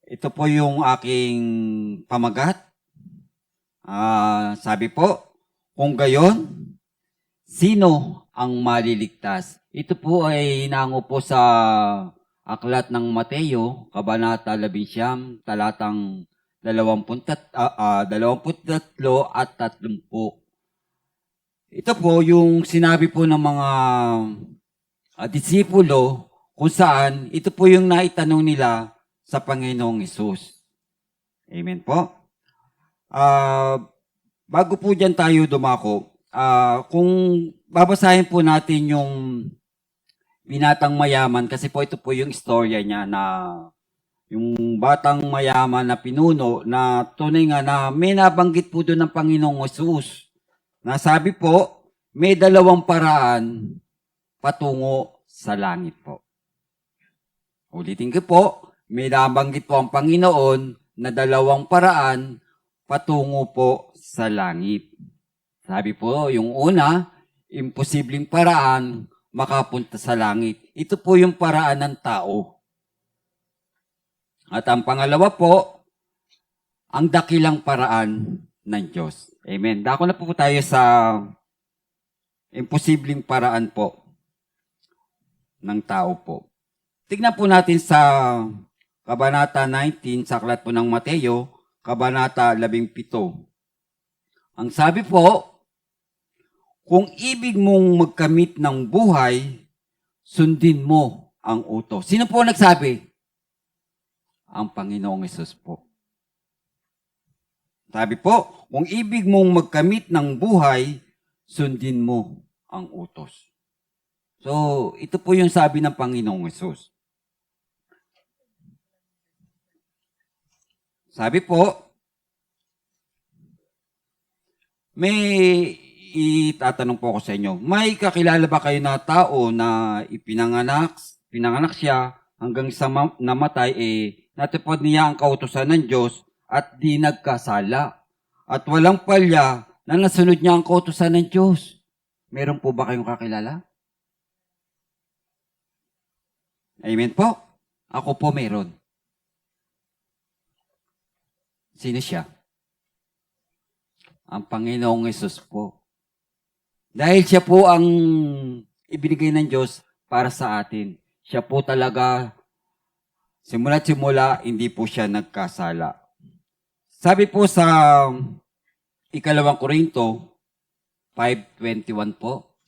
Ito po yung aking pamagat. Sabi po, kung gayon, sino ang maliligtas? Ito po ay hinango po sa aklat ng Mateo, Kabanata 11, talatang 23 at 30. Ito po yung sinabi po ng mga disipulo kung saan ito po yung naitanong nila sa Panginoong Hesus. Amen po. Bago po dyan tayo dumako, kung babasahin po natin yung binatang mayaman, kasi po ito po yung istorya niya na yung batang mayaman na pinuno na tunay nga na may nabanggit po doon ng Panginoong Hesus. Na sabi po, may dalawang paraan patungo sa langit po. Ulitin ko po, may nabanggit po ang Panginoon na dalawang paraan patungo po sa langit. Sabi po, yung una, imposibleng paraan makapunta sa langit. Ito po yung paraan ng tao. At ang pangalawa po, ang dakilang paraan ng Diyos. Amen. Dako na po tayo sa imposibleng paraan po ng tao po. Tignan po natin sa Kabanata 19, sa aklat po ng Mateo, Kabanata 17. Ang sabi po, kung ibig mong magkamit ng buhay, sundin mo ang utos. Sino po nagsabi? Ang Panginoong Hesus po. Sabi po, kung ibig mong magkamit ng buhay, sundin mo ang utos. So, ito po yung sabi ng Panginoong Hesus. Sabi po, may itatanong po ako sa inyo, may kakilala ba kayo na tao na pinanganak siya hanggang sa namatay, natupad niya ang kautusan ng Diyos at di nagkasala. At walang palya na nasunod niya ang kautusan ng Diyos. Meron po ba kayong kakilala? Amen po? Ako po meron. Sino siya? Ang Panginoong Hesus po. Dahil siya po ang ibinigay ng Diyos para sa atin. Siya po talaga, simula't simula, hindi po siya nagkasala. Sabi po sa 2 Korinto 5:21 po,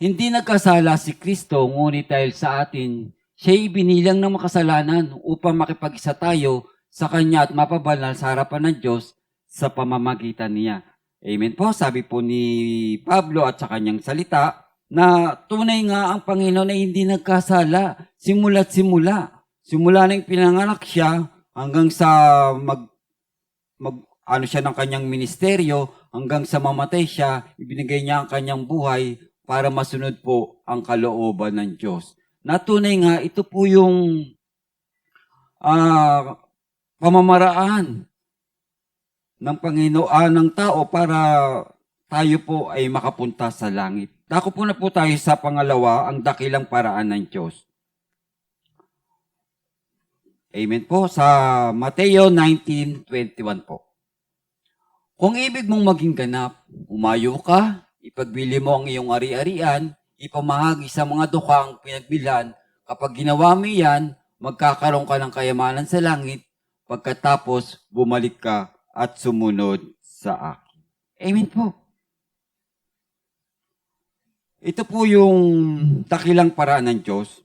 hindi nagkasala si Kristo, ngunit dahil sa atin, siya ibinilang ng makasalanan upang makipag-isa tayo sa Kanya at mapabanal sa harapan ng Diyos sa pamamagitan niya. Amen po. Sabi po ni Pablo at sa kanyang salita na tunay nga ang Panginoon ay hindi nagkasala. Simula't simula. Simula na yung pinanganak siya hanggang sa ano siya ng kanyang ministeryo, hanggang sa mamatay siya, ibinigay niya ang kanyang buhay para masunod po ang kalooban ng Diyos. Natunay nga, ito po yung pamamaraan ng Panginoon ng tao para tayo po ay makapunta sa langit. Dako po na po tayo sa pangalawa, ang dakilang paraan ng Diyos. Amen po. Sa Mateo 19:21 po. Kung ibig mong maging ganap, umayo ka, ipagbili mo ang iyong ari-arian, ipamahagi sa mga dukha ang pinagbilhan. Kapag ginawa mo yan, magkakaroon ka ng kayamanan sa langit, pagkatapos bumalik ka at sumunod sa akin. Amen po. Ito po yung dakilang paraan ng Diyos.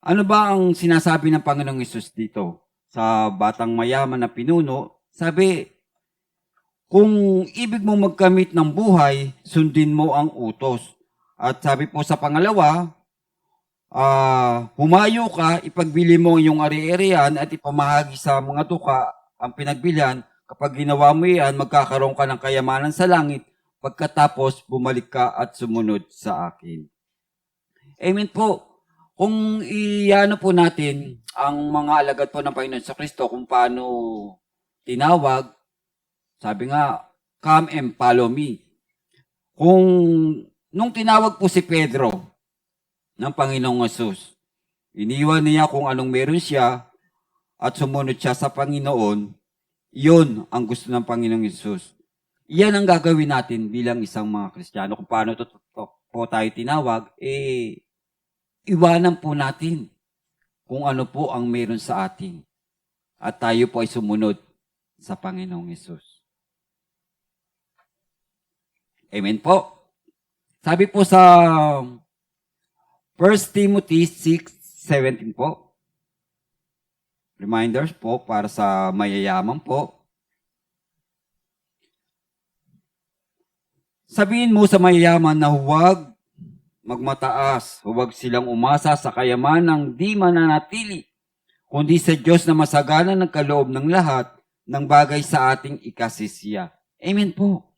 Ano ba ang sinasabi ng Panginoong Hesus dito? Sa batang mayaman na pinuno, sabi, kung ibig mo magkamit ng buhay, sundin mo ang utos. At sabi po sa pangalawa, humayo ka, ipagbili mo yung ari-arian at ipamahagi sa mga dukha ang pinagbilihan. Kapag ginawa mo yan, magkakaroon ka ng kayamanan sa langit, pagkatapos bumalik ka at sumunod sa akin. Amen po. Kung iano po natin ang mga alagad po ng Panginoon sa Kristo, kung paano tinawag, sabi nga, come and follow me. Nung tinawag po si Pedro, ng Panginoong Yesus. Iniwan niya kung anong meron siya at sumunod siya sa Panginoon. Iyon ang gusto ng Panginoong Yesus. Iyan ang gagawin natin bilang isang mga Kristiyano. Kung paano po tayo tinawag, iwanan po natin kung ano po ang meron sa atin. At tayo po ay sumunod sa Panginoong Yesus. Amen po. Sabi po sa 1 Timothy 6:17 po. Reminders po para sa mayayaman po. Sabihin mo sa mayayaman na huwag magmataas, huwag silang umasa sa kayamanang di mananatili, kundi sa Diyos na masagana ng kaloob ng lahat ng bagay sa ating ikasisya. Amen po.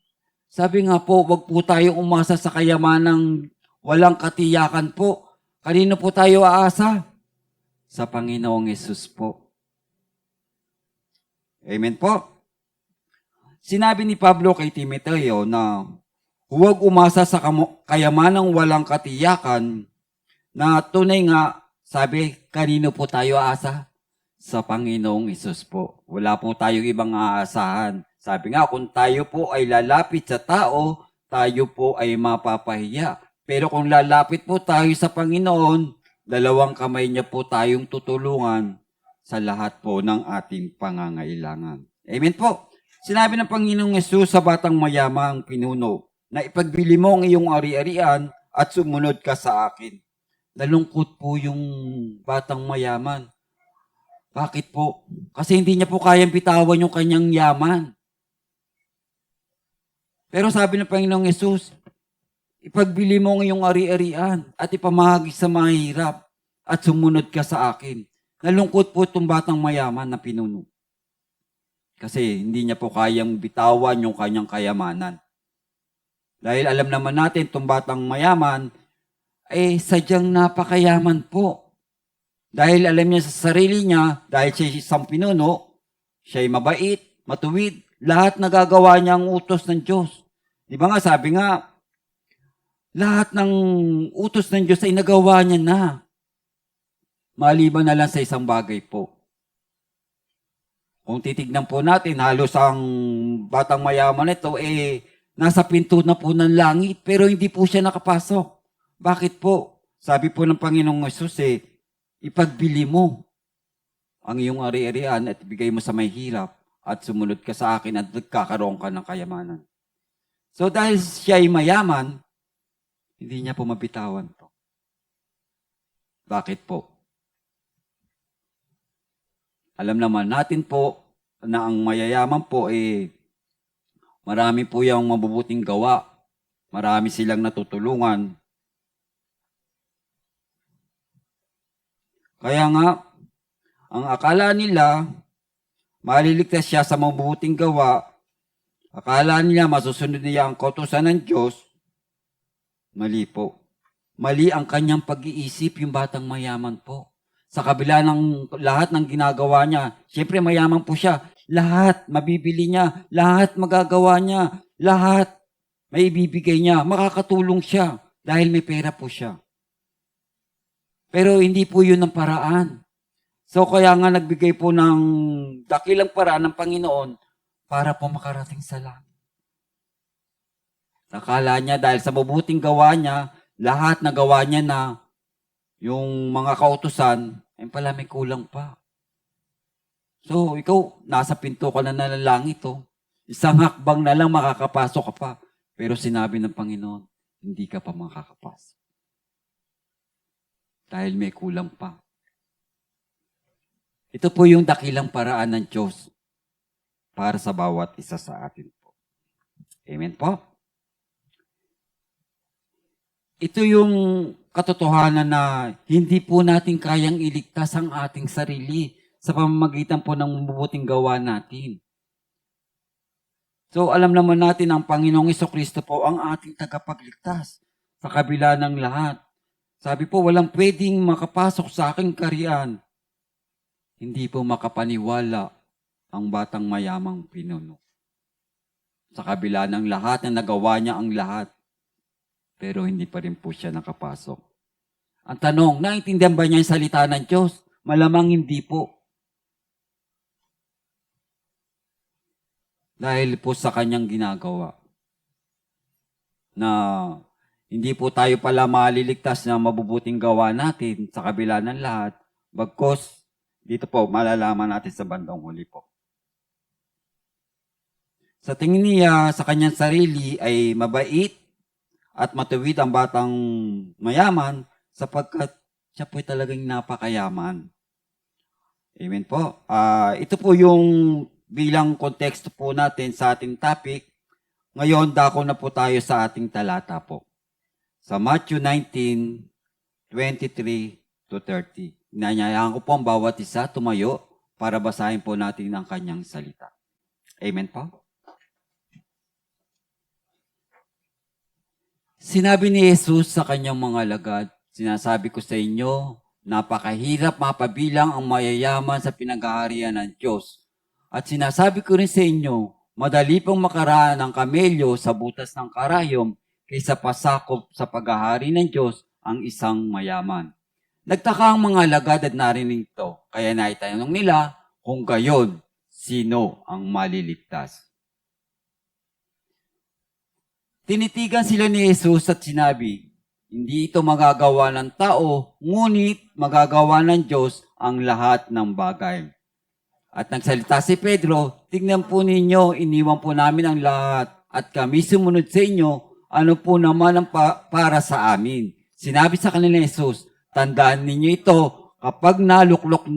Sabi nga po, huwag po tayo umasa sa kayamanang walang katiyakan po. Kanino po tayo aasa? Sa Panginoong Yesus po. Amen po. Sinabi ni Pablo kay Timoteo na huwag umasa sa kayamanang walang katiyakan na tunay nga, sabi, kanino po tayo aasa? Sa Panginoong Yesus po. Wala po tayong ibang aasahan. Sabi nga, kung tayo po ay lalapit sa tao, tayo po ay mapapahiya. Pero kung lalapit po tayo sa Panginoon, dalawang kamay niya po tayong tutulungan sa lahat po ng ating pangangailangan. Amen po. Sinabi ng Panginoong Yesus sa batang mayamang pinuno, na ipagbili mo ang iyong ari-arian at sumunod ka sa akin. Nalungkot po yung batang mayaman. Bakit po? Kasi hindi niya po kayang bitawan yung kanyang yaman. Pero sabi ng Panginoong Yesus, ipagbili mo ang iyong ari-arian at ipamahagi sa mahirap at sumunod ka sa akin. Nalungkot po itong batang mayaman na pinuno. Kasi hindi niya po kayang bitawan yung kanyang kayamanan. Dahil alam naman natin, itong batang mayaman, sadyang napakayaman po. Dahil alam niya sa sarili niya, dahil siya isang pinuno, siya ay mabait, matuwid, lahat nagagawa niya ang utos ng Diyos. Di ba nga, sabi nga, lahat ng utos ng Diyos ay nagawa niya na. Maliban na lang sa isang bagay po. Kung titignan po natin, halos ang batang mayaman ito, nasa pinto na po ng langit, pero hindi po siya nakapasok. Bakit po? Sabi po ng Panginoong Yesus, ipagbili mo ang iyong ari-arian at ibigay mo sa may hirap at sumunod ka sa akin at nagkakaroon ka ng kayamanan. So dahil siya ay mayaman, hindi niya po mabitawan to. Bakit po? Alam naman natin po na ang mayayaman po marami po yung mabubuting gawa. Marami silang natutulungan. Kaya nga, ang akala nila, maliligtas siya sa mabubuting gawa. Akala nila masusunod niya ang kautusan ng Diyos. Mali po. Mali ang kanyang pag-iisip, yung batang mayaman po. Sa kabila ng lahat ng ginagawa niya, siyempre mayaman po siya. Lahat mabibili niya, lahat magagawa niya, lahat may ibibigay niya, makakatulong siya dahil may pera po siya. Pero hindi po yun ang paraan. So kaya nga nagbigay po ng dakilang paraan ng Panginoon para po makarating sa langit. Akala niya dahil sa mabuting gawa niya, lahat nagawa niya na yung mga kautusan, ay pala may kulang pa. So, ikaw, nasa pinto ka na ng langit, oh. Isang hakbang na lang makakapasok ka pa. Pero sinabi ng Panginoon, hindi ka pa makakapasok. Dahil may kulang pa. Ito po yung dakilang paraan ng Diyos para sa bawat isa sa atin po. Amen po? Ito yung katotohanan na hindi po natin kayang iligtas ang ating sarili sa pamamagitan po ng mabubuting gawa natin. So, alam naman natin ang Panginoong Jesucristo po ang ating tagapagligtas sa kabila ng lahat. Sabi po, walang pwedeng makapasok sa aking kaharian. Hindi po makapaniwala ang batang mayamang pinuno. Sa kabila ng lahat na nagawa niya ang lahat, pero hindi pa rin po siya nakapasok. Ang tanong, naintindihan ba niya yung salita ng Diyos? Malamang hindi po. Dahil po sa kanyang ginagawa. Na hindi po tayo pala maliligtas na mabubuting gawa natin sa kabila ng lahat. Bagkus, dito po, malalaman natin sa bandang huli po. Sa tingin niya, sa kanyang sarili ay mabait at matuwid ang batang mayaman sapagkat siya po talagang napakayaman. Amen po. Ito po yung bilang konteksto po natin sa ating topic. Ngayon, dako na po tayo sa ating talata po. Sa Matthew 19:23-30. Inanyayahan ko po ang bawat isa tumayo para basahin po natin ang kanyang salita. Amen po. Sinabi ni Jesus sa kanyang mga alagad, sinasabi ko sa inyo, napakahirap mapabilang ang mayayaman sa pinag-aarian ng Diyos. At sinasabi ko rin sa inyo, madali pong makaraan ng kamelyo sa butas ng karayom kaysa pasakop sa paghahari ng Diyos ang isang mayaman. Nagtaka ang mga alagad at narinig ito, kaya naitanong nila kung gayon, sino ang maliligtas? Tinitigan sila ni Jesus at sinabi, hindi ito magagawa ng tao, ngunit magagawa ng Diyos ang lahat ng bagay. At nagsalita si Pedro, tignan po ninyo, iniwan po namin ang lahat at kami sumunod sa inyo, ano po naman ang para sa amin. Sinabi sa kanila ni Jesus, tandaan ninyo ito, kapag naluklok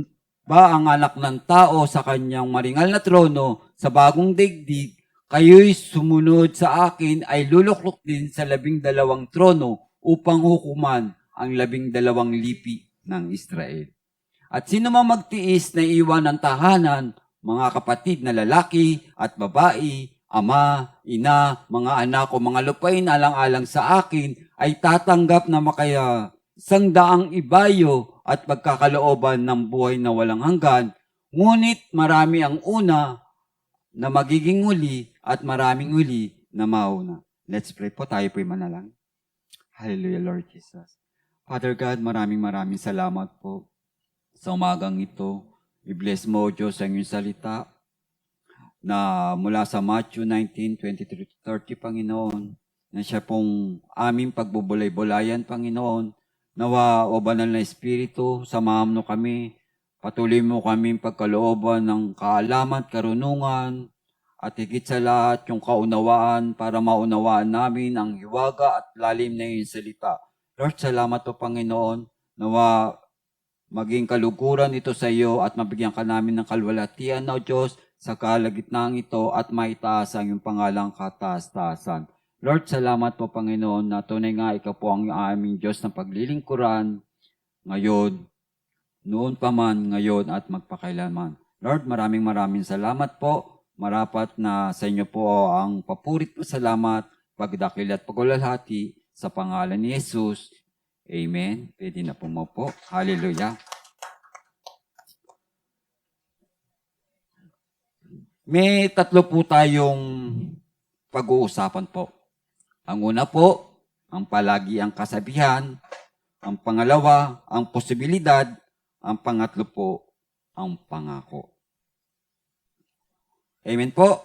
ba ang anak ng tao sa kanyang maringal na trono sa bagong daigdig, kayo'y sumunod sa akin ay luluklok din sa 12 trono upang hukuman ang 12 lipi ng Israel. At sino man magtiis na iwan ng tahanan, mga kapatid na lalaki at babae, ama, ina, mga anak o mga lupain alang-alang sa akin, ay tatanggap na makaya 100 ibayo at pagkakalooban ng buhay na walang hanggan, ngunit marami ang una na magiging huli at maraming huli na mauna. Let's pray po, tayo po'y manalang. Hallelujah, Lord Jesus. Father God, maraming salamat po sa umagang ito. I-bless mo, Diyos, ang iyong salita na mula sa Matthew 19:23-30, Panginoon, na siya pong aming pagbubulay-bulayan, Panginoon. Nawa, o banal na Espiritu, samahan mo kami. Patuloy mo kaming pagkalooban ng kaalaman, karunungan, at higit sa lahat yung kaunawaan para maunawaan namin ang hiwaga at lalim na iyong salita. Lord, salamat po, Panginoon, nawa maging kaluguran ito sa iyo at mabigyan ka namin ng kalwalatian, O Diyos, sa kalagitnaan ito at maitaas ang iyong pangalang kataas-taasan. Lord, salamat po, Panginoon, na tunay nga ikaw po ang aming Diyos ng paglilingkuran ngayon, noon pa man, ngayon at magpakailanman. Lord, maraming salamat po. Marapat na sa inyo po ang papurit po salamat, pagdakil at pagulhalhati sa pangalan ni Jesus. Amen. Pwede na po mo po. Hallelujah. May 3 po tayong pag-uusapan po. Ang una po, ang palagi ang kasabihan. Ang pangalawa, ang posibilidad. Ang pangatlo po, ang pangako. Amen po.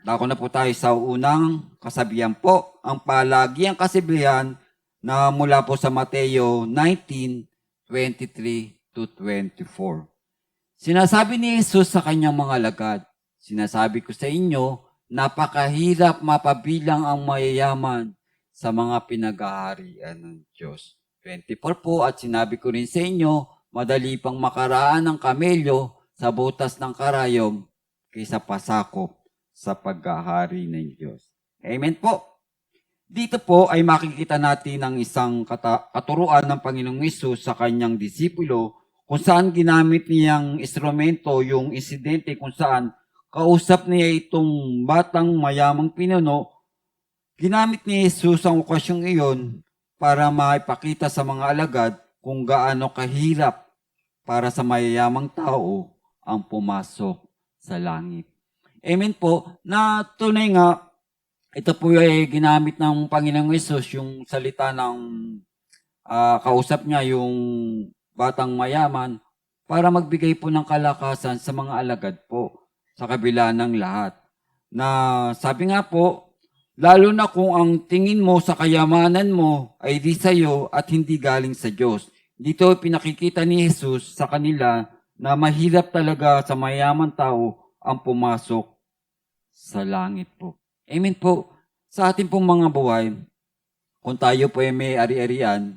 Dako na po tayo sa unang kasabihan po. Ang palagi ang kasabihan na mula po sa Mateo 19:23-24. Sinasabi ni Jesus sa kanyang mga alagad, sinasabi ko sa inyo, napakahirap mapabilang ang mayayaman sa mga pinag-aharian ng Diyos. 24 po, at sinabi ko rin sa inyo, madali pang makaraan ng kamelyo sa butas ng karayom kaysa pasakop sa paghahari ng Diyos. Amen po. Dito po ay makikita natin ang isang katuruan ng Panginoong Hesus sa kanyang disipulo kung saan ginamit niyang instrumento yung insidente kung saan kausap niya itong batang mayamang pinuno. Ginamit ni Jesus ang okasyong iyon para maipakita sa mga alagad kung gaano kahirap para sa mayayamang tao ang pumasok sa langit. Amen po, na tunay nga, ito po ay ginamit ng Panginoong Hesus, yung salita ng kausap niya yung batang mayaman para magbigay po ng kalakasan sa mga alagad po sa kabila ng lahat. Na sabi nga po, lalo na kung ang tingin mo sa kayamanan mo ay di sa iyo at hindi galing sa Diyos. Dito pinakikita ni Jesus sa kanila na mahirap talaga sa mayaman tao ang pumasok sa langit po. Amen po. Sa ating pong mga buhay, kung tayo po ay may ari-arian,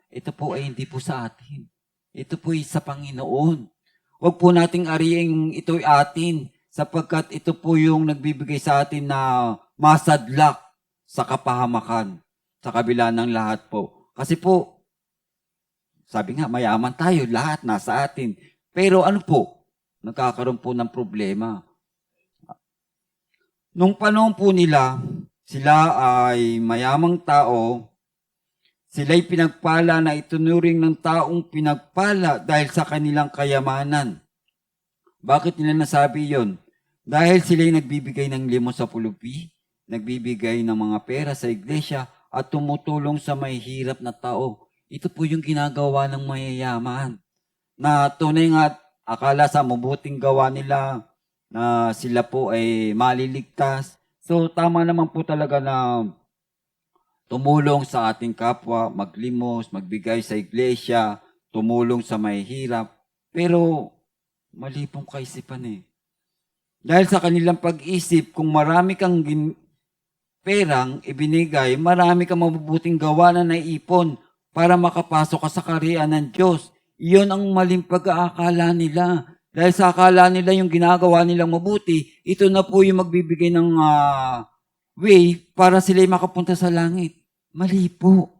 ito po ay hindi po sa atin. Ito po ay sa Panginoon. Huwag po nating ariing ito'y atin sapagkat ito po yung nagbibigay sa atin na masadlak sa kapahamakan sa kabila ng lahat po. Kasi po, sabi nga, mayaman tayo, lahat nasa atin. Pero ano po, nagkakaroon po ng problema. Nung panahon po nila, sila ay mayamang tao, sila'y pinagpala na itunuring ng taong pinagpala dahil sa kanilang kayamanan. Bakit nila nasabi yon? Dahil sila'y nagbibigay ng limos sa pulubi, nagbibigay ng mga pera sa iglesia, at tumutulong sa may hirap na tao. Ito po yung ginagawa ng mayayaman. Na tunay nga, akala sa mabuting gawa nila, na sila po ay maliligtas. So, tama naman po talaga na tumulong sa ating kapwa, maglimos, magbigay sa iglesia, tumulong sa may hirap. Pero, mali pong kaisipan eh. Dahil sa kanilang pag-isip, kung marami kang perang ibinigay, marami kang mabubuting gawa na naipon para makapasok ka sa kaharian ng Diyos. Iyon ang maling pag-aakala nila. Dahil sa akala nila yung ginagawa nilang mabuti, ito na po yung magbibigay ng way para sila'y makapunta sa langit. Mali po.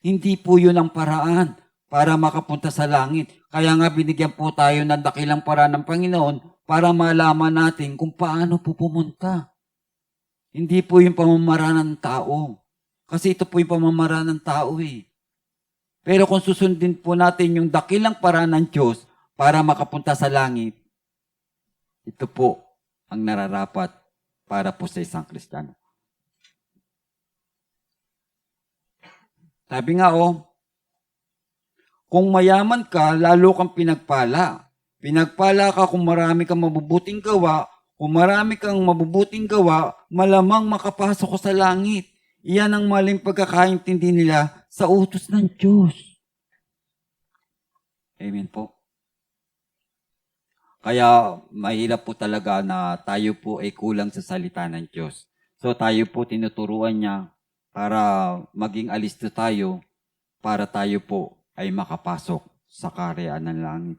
Hindi po yun ang paraan para makapunta sa langit. Kaya nga binigyan po tayo ng dakilang paraan ng Panginoon para malaman natin kung paano po pumunta. Hindi po yung pamamaraan ng tao. Kasi ito po yung pamamaraan ng tao eh. Pero kung susundin po natin yung dakilang paraan ng Diyos para makapunta sa langit, ito po ang nararapat para po sa isang Kristiyano. Sabi nga kung mayaman ka, lalo kang pinagpala. Pinagpala ka kung marami kang mabubuting gawa. Kung marami kang mabubuting gawa, malamang makapasok ka sa langit. Iyan ang maling pagkakaintindi nila sa utos ng Diyos. Amen po. Kaya mahirap po talaga na tayo po ay kulang sa salita ng Diyos. So tayo po tinuturuan niya para maging alisto tayo, para tayo po ay makapasok sa kaharian ng langit.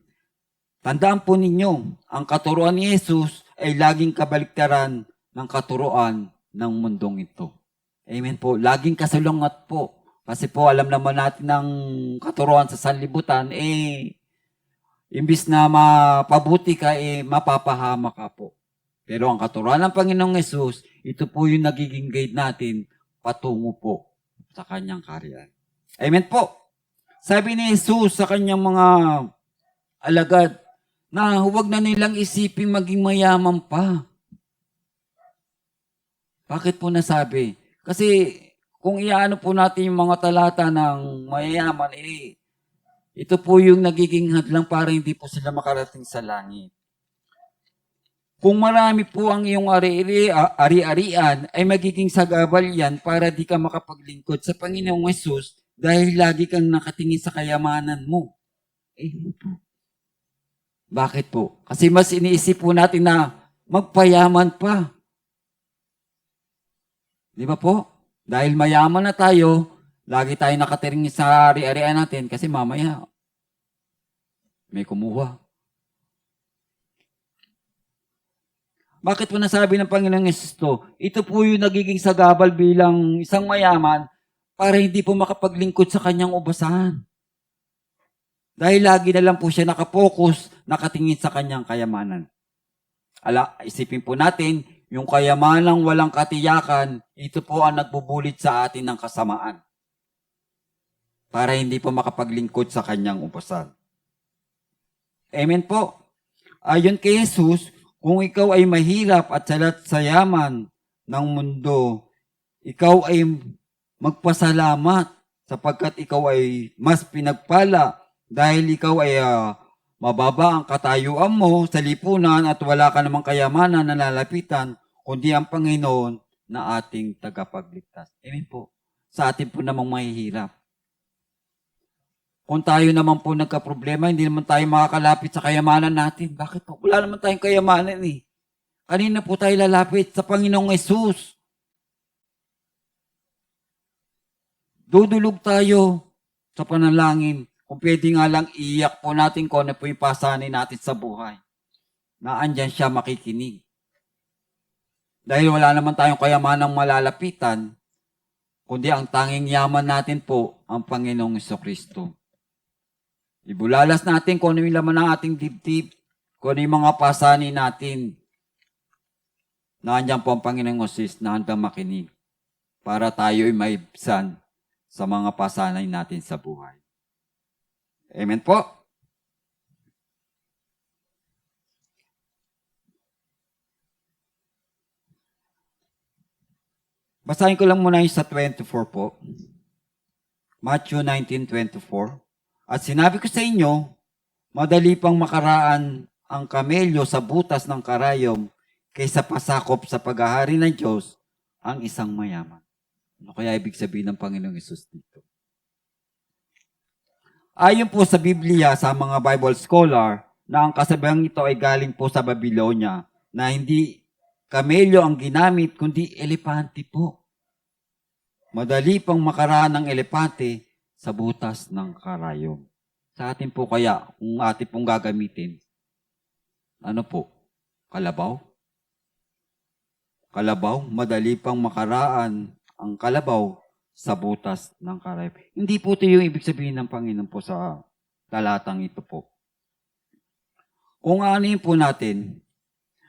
Tandaan po ninyo, ang katuruan ni Jesus ay laging kabaliktaran ng katuruan ng mundong ito. Amen po. Laging kasalungat po. Kasi po alam naman natin ng katuruan sa sanlibutan, imbis na mapabuti ka, mapapahama ka po. Pero ang katuruan ng Panginoong Yesus, ito po yung nagiging guide natin patungo po sa kanyang kaharian. Amen po. Sabi ni Jesus sa kanyang mga alagad, na huwag na nilang isiping maging mayaman pa. Bakit po nasabi? Kasi kung iano po natin yung mga talata ng mayayaman, ito po yung nagiging hadlang para hindi po sila makarating sa langit. Kung marami po ang iyong ari-arian, ay magiging sagabal yan para di ka makapaglingkod sa Panginoong Yesus dahil lagi kang nakatingin sa kayamanan mo. Po. Bakit po? Kasi mas iniisip po natin na magpayaman pa. Di ba po? Dahil mayaman na tayo, lagi tayo nakatiring sa ari-arian natin kasi mamaya may kumuha. Bakit po nasabi ng Panginoong Yesus to? Ito po yung nagiging sagabal bilang isang mayaman para hindi po makapaglingkod sa kanyang ubasan. Dahil lagi na lang po siya nakapokus, nakatingin sa kanyang kayamanan. Isipin po natin, yung kayamanang walang katiyakan, ito po ang nagbubulit sa atin ng kasamaan. Para hindi po makapaglingkod sa kanyang ubasan. Amen po. Ayon kay Jesus, kung ikaw ay mahirap at salat sa yaman ng mundo, ikaw ay magpasalamat sapagkat ikaw ay mas pinagpala dahil ikaw ay mababa ang katayuan mo sa lipunan at wala ka namang kayamanan na lalapitan, kundi ang Panginoon na ating tagapagligtas. Amen po. Sa atin po namang mahihirap. Kung tayo naman po nagka-problema, hindi naman tayo makakalapit sa kayamanan natin. Bakit po? Wala naman tayong kayamanan eh. Kanina po tayo lalapit sa Panginoong Yesus. Dudulog tayo sa panalangin. Kung pwede nga lang iiyak po natin kung ano po yung pasanin natin sa buhay. Na andyan siya makikinig. Dahil wala naman tayong kayamanang malalapitan, kundi ang tanging yaman natin po ang Panginoong Jesucristo. Ibulalas natin kung ano yung laman ng ating dibdib, kung ano yung mga pasanin natin. Nandiyan po ang Panginoong Jesus na handang makinig para tayo ay maibsan sa mga pasanay natin sa buhay. Amen po. Basahin ko lang muna yung sa 24 po. Matthew 19:24. At sinabi ko sa inyo, madali pang makaraan ang kamelyo sa butas ng karayom kaysa pasakop sa paghahari ng Diyos ang isang mayaman. Ano kaya ibig sabihin ng Panginoong Hesus dito? Ayon po sa Biblia sa mga Bible scholar na ang kasabihang ito ay galing po sa Babylonia na hindi kamelyo ang ginamit kundi elepante po. Madali pang makaraan ng elepante sa butas ng karayom. Sa atin po kaya, kung atin pong gagamitin, ano po? Kalabaw? Kalabaw, madali pang makaraan ang kalabaw sa butas ng karayom. Hindi po ito yung ibig sabihin ng Panginoon po sa talatang ito po. Kung ano po natin,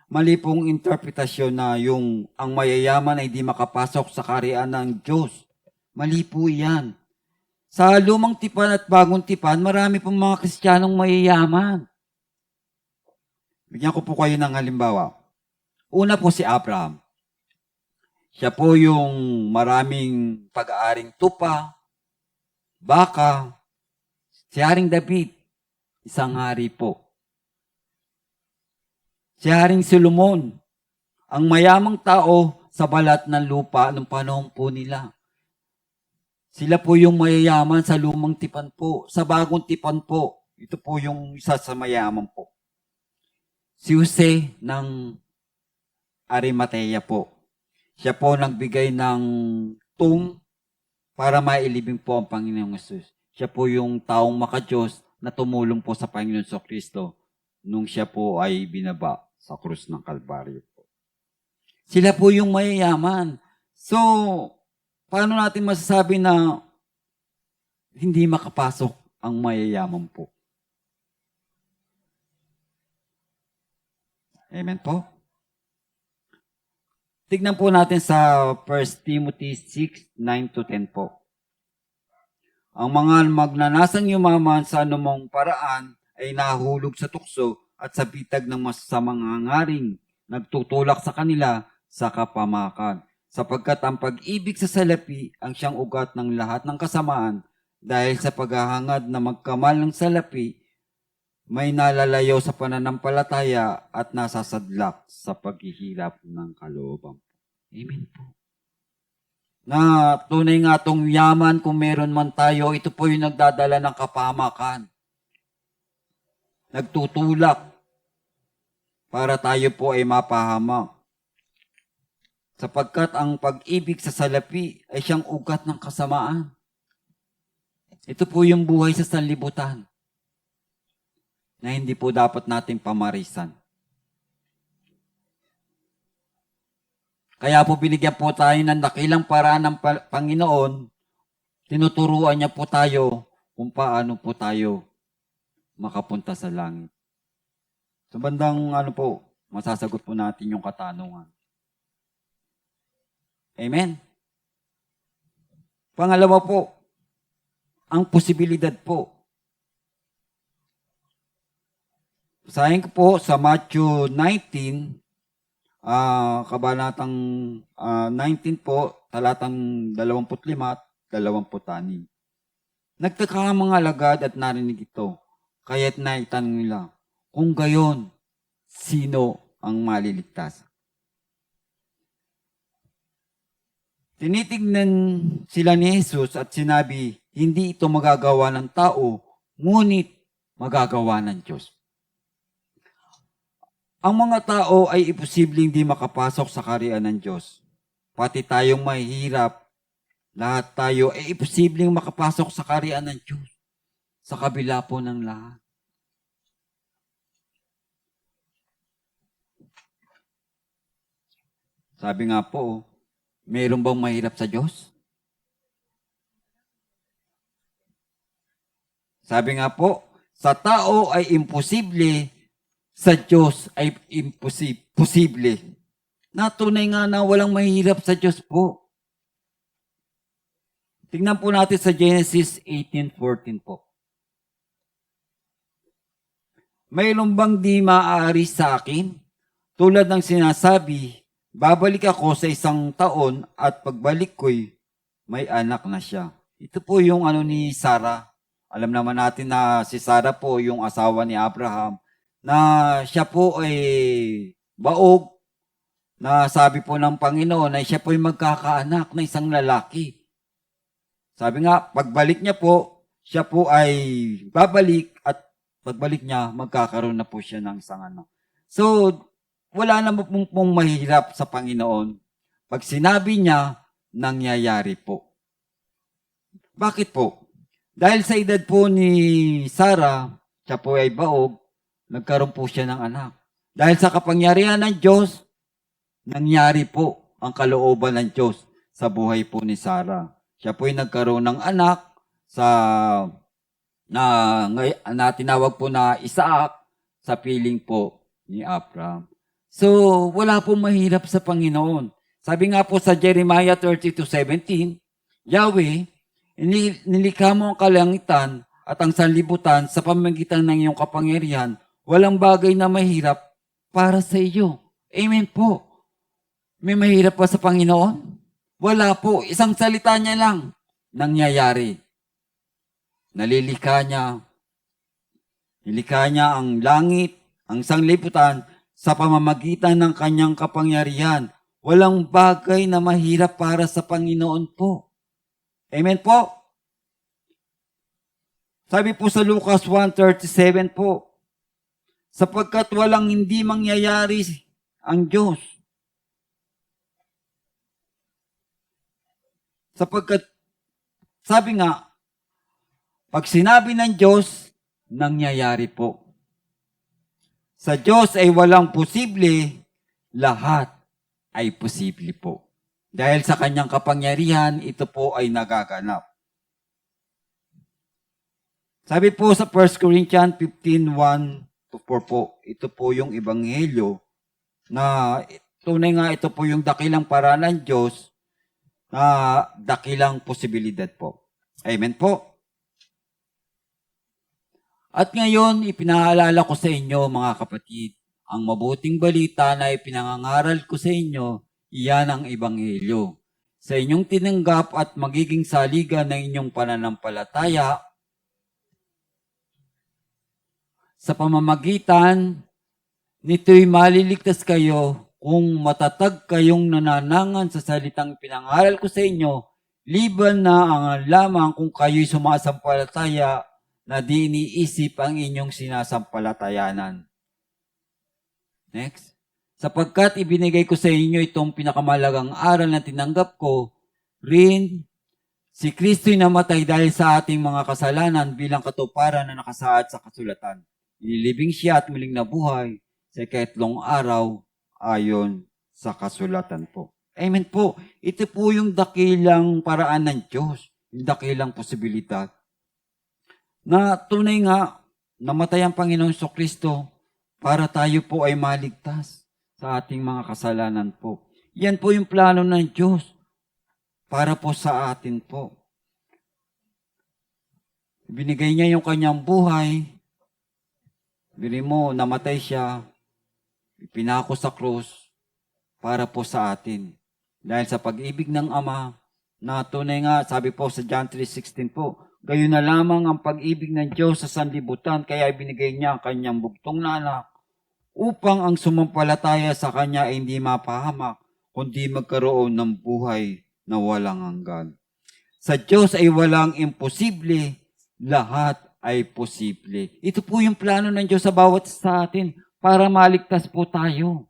mali pong interpretasyon na yung ang mayayaman ay di makapasok sa kaharian ng Diyos. Mali po yan. Sa lumang tipan at bagong tipan, marami pong mga Kristiyanong mayayaman. Bigyan ko po kayo ng halimbawa. Una po si Abraham. Siya po yung maraming pag-aaring tupa, baka, si Haring David, isang hari po. Si Haring Solomon, ang mayamang tao sa balat ng lupa ng panahon po nila. Sila po yung mayayaman sa lumang tipan po. Sa bagong tipan po, ito po yung isa sa mayaman po. Si Jose ng Arimatea po. Siya po nagbigay ng para mailibing po ang Panginoong Hesus. Siya po yung taong makadiyos na tumulong po sa Panginoon Kristo nung siya po ay binaba sa krus ng Kalbaryo po. Sila po yung mayayaman. So, paano natin masasabi na hindi makapasok ang mayayaman po? Amen po? Tignan po natin sa 1 Timothy 6:9-10 po. Ang mga magnanasang yumaman sa anumang paraan ay nahulog sa tukso at sa bitag ng masasamang hangaring, nagtutulak sa kanila sa kapamakan. Sapagkat ang pag-ibig sa salapi ang siyang ugat ng lahat ng kasamaan, dahil sa paghahangad na magkamal ng salapi, may nalalayo sa pananampalataya at nasasadlak sa paghihirap ng kalooban. Amen po. Na tunay nga itong yaman, kung meron man tayo, ito po yung nagdadala ng kapamakan. Nagtutulak para tayo po ay mapahamak. Sapagkat ang pag-ibig sa salapi ay siyang ugat ng kasamaan. Ito po yung buhay sa sanlibutan na hindi po dapat nating pamarisan. Kaya po binigyan po tayo ng dakilang paraan ng Panginoon, tinuturuan niya po tayo kung paano po tayo makapunta sa langit. Sa bandang masasagot po natin yung katanungan. Amen? Pangalawa po, ang posibilidad po. Basahin ko po sa Matthew 19, kabanatang 19 po, talatang 25 at 26. Nagtaka ang mga alagad at narinig ito. Kaya't naitanong nila, kung gayon, sino ang maliligtas? Tinitignan sila ni Jesus at sinabi, hindi ito magagawa ng tao, ngunit magagawa ng Diyos. Ang mga tao ay imposibleng di makapasok sa kaharian ng Diyos. Pati tayong mahihirap, lahat tayo ay imposibleng makapasok sa kaharian ng Diyos. Sa kabila po ng lahat. Sabi nga po, mayroon bang mahirap sa Diyos? Sabi nga po, sa tao ay imposible, sa Diyos ay posible. Natunay nga na walang mahirap sa Diyos po. Tingnan po natin sa Genesis 18:14 po. Mayroon bang di maaari sa akin? Tulad ng sinasabi, babalik ako sa 1 taon at pagbalik ko'y may anak na siya. Ito po yung ni Sarah. Alam naman natin na si Sarah po yung asawa ni Abraham na siya po ay baog na sabi po ng Panginoon na siya po ay magkakaanak na isang lalaki. Sabi nga, pagbalik niya po, siya po ay babalik at pagbalik niya, magkakaroon na po siya ng isang anak. So, wala na pong mahirap sa Panginoon. Pag sinabi niya, nangyayari po. Bakit po? Dahil sa edad po ni Sarah, siya po ay baog, nagkaroon po siya ng anak. Dahil sa kapangyarihan ng Diyos, nangyari po ang kalooban ng Diyos sa buhay po ni Sarah. Siya po ay nagkaroon ng anak na tinawag po na Isaac sa piling po ni Abraham. So, wala pong mahirap sa Panginoon. Sabi nga po sa Jeremiah 32:17, Yahweh, nilikha mo ang kalangitan at ang sanlibutan sa pamamagitan ng iyong kapangyarihan, walang bagay na mahirap para sa iyo. Amen po. May mahirap pa sa Panginoon? Wala po. Isang salita niya lang, nangyayari. Nilikha niya ang langit, ang sanlibutan, sa pamamagitan ng kanyang kapangyarihan. Walang bagay na mahirap para sa Panginoon po. Amen po? Sabi po sa Lucas 1:37 po, sapagkat walang hindi mangyayari ang Diyos. Sapagkat, sabi nga, pag sinabi ng Diyos, nangyayari po. Sa Diyos ay walang posible, lahat ay posible po. Dahil sa kanyang kapangyarihan, ito po ay nagaganap. Sabi po sa 1 Corinthians 15:1-4 po, ito po yung ebanghelyo na tunay nga ito po yung dakilang paraan ng Diyos na dakilang posibilidad po. Amen po. At ngayon, ipinaalala ko sa inyo mga kapatid, ang mabuting balita na ipinangangaral ko sa inyo, iyan ang ebanghelyo. Sa inyong tinanggap at magiging saligan ng inyong pananampalataya, sa pamamagitan, nito'y maliligtas kayo kung matatag kayong nananangan sa salitang pinangaral ko sa inyo, liban na ang lamang kung kayo'y sumasampalataya na di iniisip ang inyong sinasampalatayanan. Next. Sapagkat ibinigay ko sa inyo itong pinakamalagang aral na tinanggap ko, rin si Kristo'y namatay dahil sa ating mga kasalanan bilang katuparan na nakasaad sa kasulatan. Inilibing siya at muling nabuhay sa ikatlong araw ayon sa kasulatan po. Amen po. Ito po yung dakilang paraan ng Diyos, yung dakilang posibilidad. Na tunay nga, namatay ang Panginoong Kristo para tayo po ay maligtas sa ating mga kasalanan po. Yan po yung plano ng Diyos para po sa atin po. Binigay niya yung kanyang buhay. Bili mo, namatay siya. Ipinako sa krus para po sa atin. Dahil sa pag-ibig ng Ama, na tunay nga, sabi po sa John 3:16 po, Gayon na lamang ang pag-ibig ng Diyos sa sanlibutan, kaya binigay niya ang kanyang bugtong na anak upang ang sumampalataya sa kanya ay hindi mapahamak, kundi magkaroon ng buhay na walang hanggan. Sa Diyos ay walang imposible, lahat ay posible. Ito po yung plano ng Diyos sa bawat sa atin para maligtas po tayo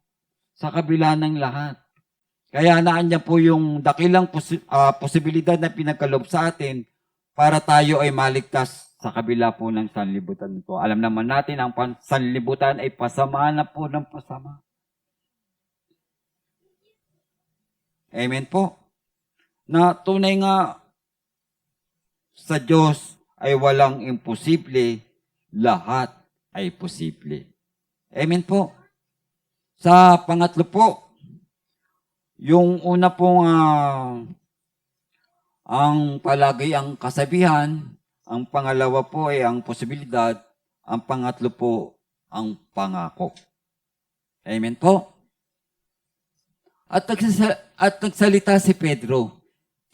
sa kabila ng lahat. Kaya naandyan po yung dakilang posibilidad na pinagkaloob sa atin para tayo ay maligtas sa kabila po ng sanlibutan ito. Alam naman natin, ang sanlibutan ay pasama na po ng pasama. Amen po. Na tunay nga sa Diyos ay walang imposible, lahat ay posible. Amen po. Sa pangatlo po, yung una pong ang palagi ang kasabihan, ang pangalawa po ay ang posibilidad, ang pangatlo po ang pangako. Amen po. At nagsalita si Pedro,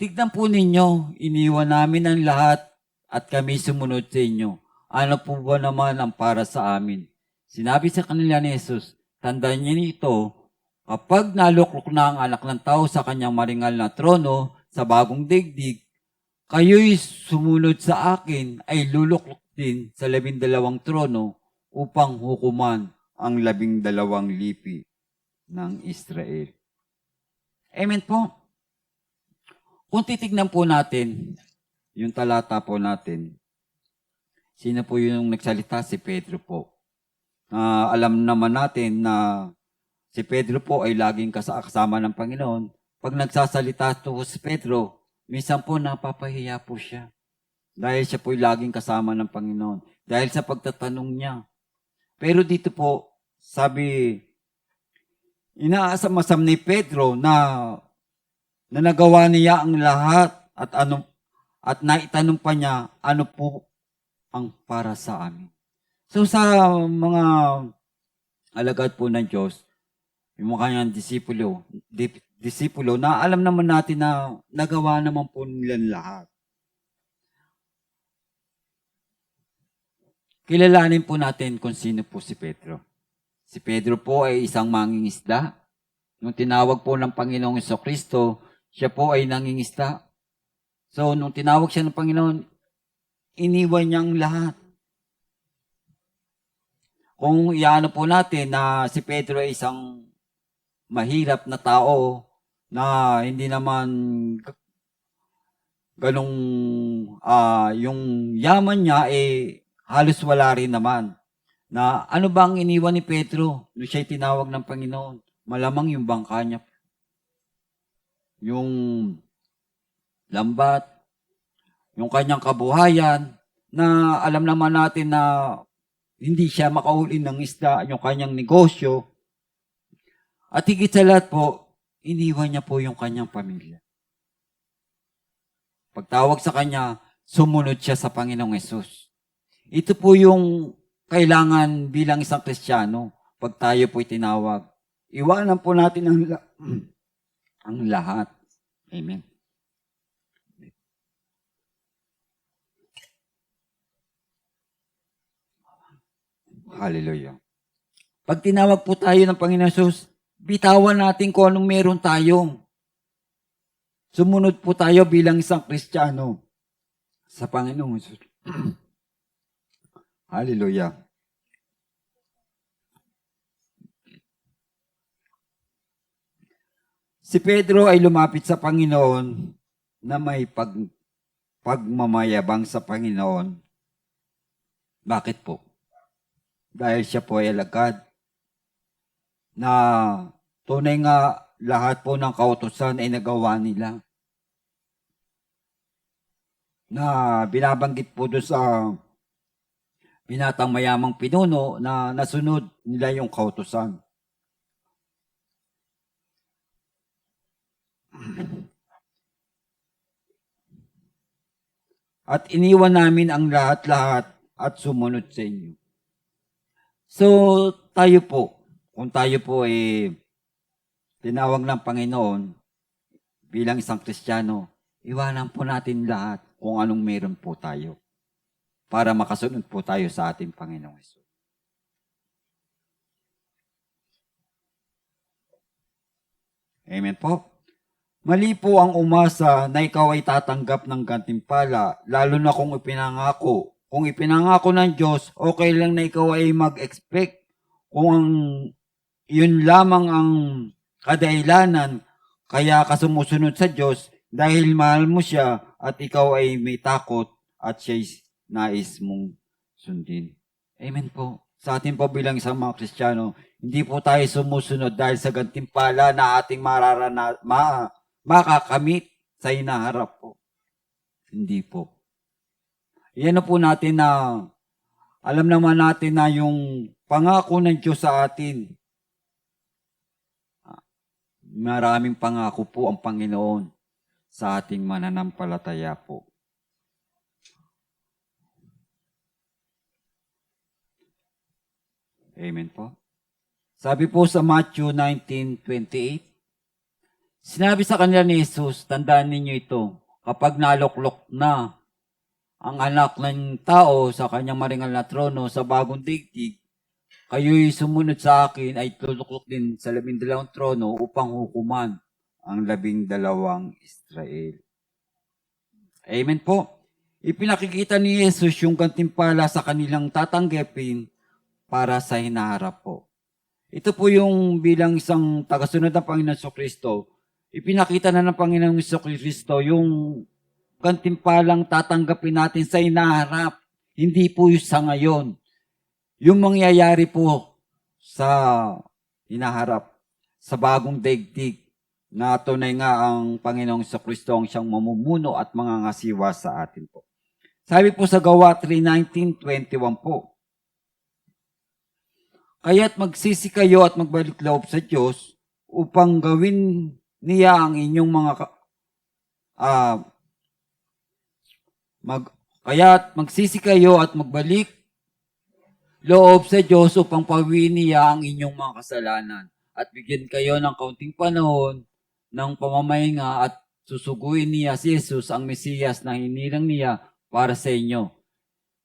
tignan po ninyo, iniwan namin ang lahat at kami sumunod sa inyo. Ano po ba naman ang para sa amin? Sinabi sa kanila ni Jesus, tandaan niyo ito, kapag naluklok na ang anak ng tao sa kanyang maringal na trono, sa bagong digdig, kayo'y sumunod sa akin ay luluklok din sa 12 trono upang hukuman ang 12 lipi ng Israel. Amen po. Kung titignan po natin, yung talata po natin, sino po yung nagsalita? Si Pedro po. Alam naman natin na si Pedro po ay laging kasama ng Panginoon. Pag nagsasalita po si Pedro, minsan po napapahiya po siya. Dahil siya po ay laging kasama ng Panginoon. Dahil sa pagtatanong niya. Pero dito po, sabi, inaasam-asam ni Pedro na nagawa niya ang lahat at naitanong pa niya ano po ang para sa amin. So sa mga alagad po ng Diyos, yung mga kanyang disipulo na alam naman natin na nagawa naman po nilang lahat. Kilalanin po natin kung sino po si Pedro. Si Pedro po ay isang mangingisda. Nung tinawag po ng Panginoong Jesucristo, siya po ay nangingisda. So, nung tinawag siya ng Panginoon, iniwan niya ang lahat. Kung iano po natin na si Pedro ay isang mahirap na tao na hindi naman ganong yung yaman niya halos wala rin naman. Na ano ba ang iniwan ni Pedro nung siya'y tinawag ng Panginoon? Malamang yung bangka niya. Yung lambat, yung kanyang kabuhayan, na alam naman natin na hindi siya makauli ng isda, yung kanyang negosyo. At higit sa lahat po, iniwan niya po yung kanyang pamilya. Pagtawag sa kanya, sumunod siya sa Panginoong Hesus. Ito po yung kailangan bilang isang Kristiyano pag tayo po'y tinawag. Iwanan po natin ang lahat. Amen. Hallelujah. Pag tinawag po tayo ng Panginoon Jesus, bitawan natin kung anong meron tayo. Sumunod po tayo bilang isang Kristiyano sa Panginoon Jesus. Hallelujah. Si Pedro ay lumapit sa Panginoon na may pagmamayabang sa Panginoon. Bakit po? Dahil siya po ay alagad na tunay nga lahat po ng kautusan ay nagawa nila. Na binabanggit po doon sa binatang mayamang pinuno na nasunod nila yung kautusan. At iniwan namin ang lahat-lahat at sumunod sa inyo. So, tayo po, kung tayo po ay tinawag ng Panginoon bilang isang Kristiyano, iwanan po natin lahat kung anong meron po tayo para makasunod po tayo sa ating Panginoong Hesus. Amen po. Mali po ang umasa na ikaw ay tatanggap ng gantimpala, lalo na kung ipinangako. Kung ipinangako ng Diyos, okay lang na ikaw ay mag-expect kung yun lamang ang kadahilanan kaya ka sumusunod sa Diyos dahil mahal mo siya at ikaw ay may takot at siya'y nais mong sundin. Amen po. Sa atin po bilang isang mga Kristiyano, hindi po tayo sumusunod dahil sa gantimpala na ating makakamit sa hinaharap po. Hindi po. Yan po natin na alam naman natin na yung pangako ng Diyos sa atin, maraming pangako po ang Panginoon sa ating mananampalataya po. Amen po. Sabi po sa Matthew 19:28, sinabi sa kanila ni Jesus, tandaan ninyo ito, kapag naluklok na ang anak ng tao sa kanyang maringal na trono sa bagong daigdig, kayo'y sumunod sa akin ay tuluklok din sa 12 trono upang hukuman ang 12 Israel. Amen po. Ipinakikita ni Jesus yung gantimpala sa kanilang tatanggapin para sa hinaharap po. Ito po yung bilang isang tagasunod ng Panginoon Jesucristo, ipinakita na ng Panginoon Jesucristo yung gantimpalang tatanggapin natin sa hinaharap, hindi po yung sa ngayon. Yung mangyayari po sa hinaharap, sa bagong daigdig, na tunay nga ang Panginoong Jesucristo ang siyang mamumuno at mangangasiwa sa atin po. Sabi po sa Gawa 3:19-21 po, kaya't magsisi kayo at magbalik loob sa Diyos upang gawin niya ang inyong mga kaya't magsisi kayo at magbalik loob sa Diyos upang pawiin niya ang inyong mga kasalanan at bigyan kayo ng kaunting panahon ng pamamahinga at susuguin niya si Jesus ang Mesiyas na hinilang niya para sa inyo.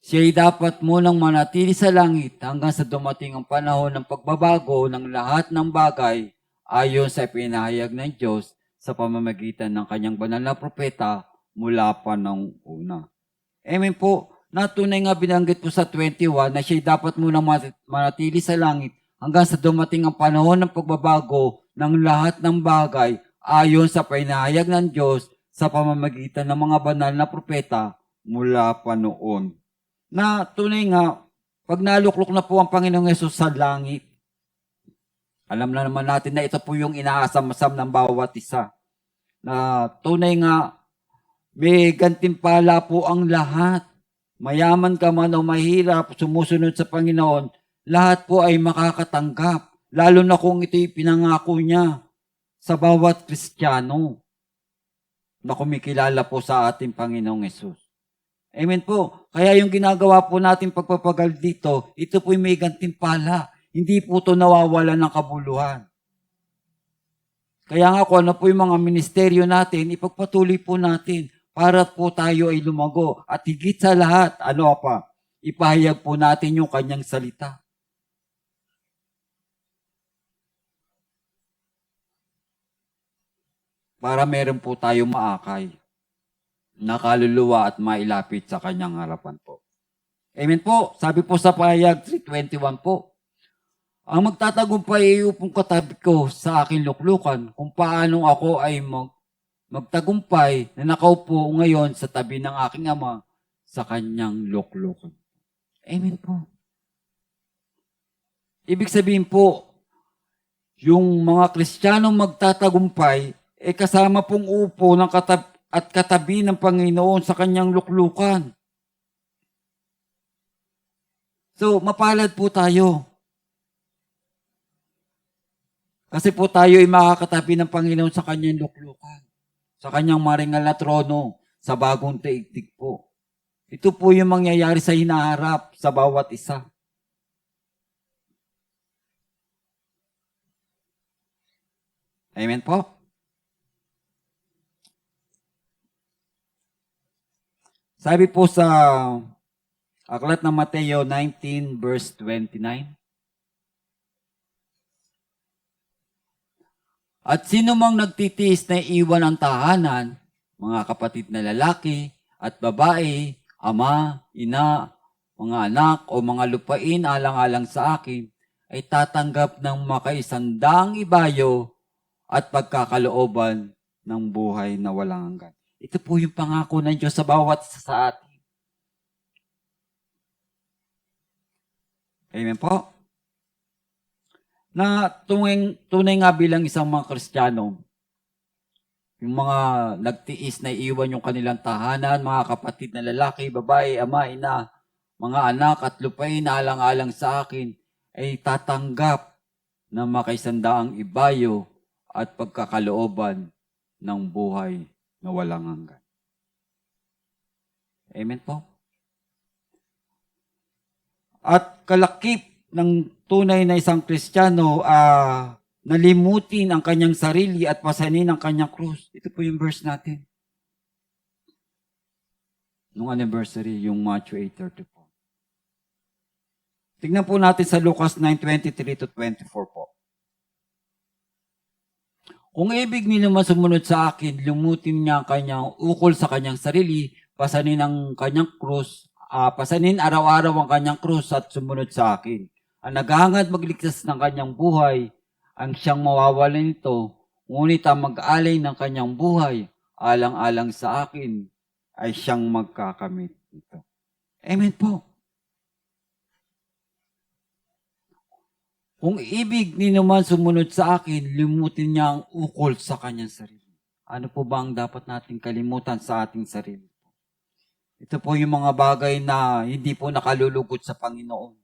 Siya'y dapat munang manatili sa langit hanggang sa dumating ang panahon ng pagbabago ng lahat ng bagay ayon sa pinahayag ng Diyos sa pamamagitan ng kanyang banal na propeta mula pa ng una. Amen po. Natunay nga binanggit po sa 21 na siya'y dapat munang manatili sa langit hanggang sa dumating ang panahon ng pagbabago ng lahat ng bagay ayon sa pinahayag ng Diyos sa pamamagitan ng mga banal na propeta mula pa noon. Na tunay nga, pag naluklok na po ang Panginoong Yesus sa langit, alam na naman natin na ito po yung inaasam-asam ng bawat isa. Na tunay nga, may gantimpala po ang lahat. Mayaman ka man o mahirap, sumusunod sa Panginoon, lahat po ay makakatanggap. Lalo na kung ito'y pinangako niya sa bawat Kristiyano na kumikilala po sa ating Panginoong Yesus. Amen po. Kaya yung ginagawa po natin pagpapagal dito, ito po'y may gantimpala. Hindi po ito nawawala ng kabuluhan. Kaya nga kung ano po yung mga ministeryo natin, ipagpatuloy po natin para po tayo ay lumago. At higit sa lahat, ano pa, ipahayag po natin yung kanyang salita. Para meron po tayong maakay na kaluluwa at mailapit sa kanyang harapan po. Amen po. Sabi po sa pahayag 3:21 po, ang magtatagumpay ay upong katabi ko sa aking luklukan kung paano ako ay magtagumpay na nakaupo ngayon sa tabi ng aking ama sa kanyang luklukan. Amen po. Ibig sabihin po, yung mga Kristiyanong magtatagumpay ay kasama pong upo ng katabi ng Panginoon sa kanyang luklukan. So, mapalad po tayo. Kasi po tayo ay makakatabi ng Panginoon sa kanyang luklukan, sa kanyang maringal na trono, sa bagong daigdig po. Ito po yung mangyayari sa hinaharap sa bawat isa. Amen po? Sabi po sa aklat ng Mateo 19 verse 29. At sino mang nagtitiis na iwan ang tahanan, mga kapatid na lalaki at babae, ama, ina, mga anak o mga lupain alang-alang sa akin, ay tatanggap ng makaisandang ibayo at pagkakalooban ng buhay na walang hanggan. Ito po yung pangako ng Diyos sa bawat isa sa atin. Amen po. Na tunay nga bilang isang mga Kristiyano, yung mga nagtiis na iwan yung kanilang tahanan, mga kapatid na lalaki, babae, ama, ina, mga anak at lupain alang-alang sa akin, ay tatanggap na makaisandaang ibayo at pagkakalooban ng buhay na walang hanggan. Amen po. At kalakip ng tunay na isang Kristiyano, nalimutin ang kanyang sarili at pasanin ang kanyang krus. Ito po yung verse natin. Nung anniversary, yung Matthew 8:34. Tignan po natin sa Lucas 9:23 to 24 po. Kung ibig niyo naman sumunod sa akin, lumutin niya ang kanyang ukol sa kanyang sarili, pasanin ang kanyang krus, pasanin araw-araw ang kanyang krus at sumunod sa akin. Ang naghahangad magligtas ng kanyang buhay, ang siyang mawawalan nito, ngunit ang mag-alay ng kanyang buhay, alang-alang sa akin, ay siyang magkakamit nito. Amen po. Kung ibig ni naman sumunod sa akin, limutin niya ang ukol sa kanyang sarili. Ano po ba ang dapat nating kalimutan sa ating sarili? Ito po yung mga bagay na hindi po nakalulugod sa Panginoon.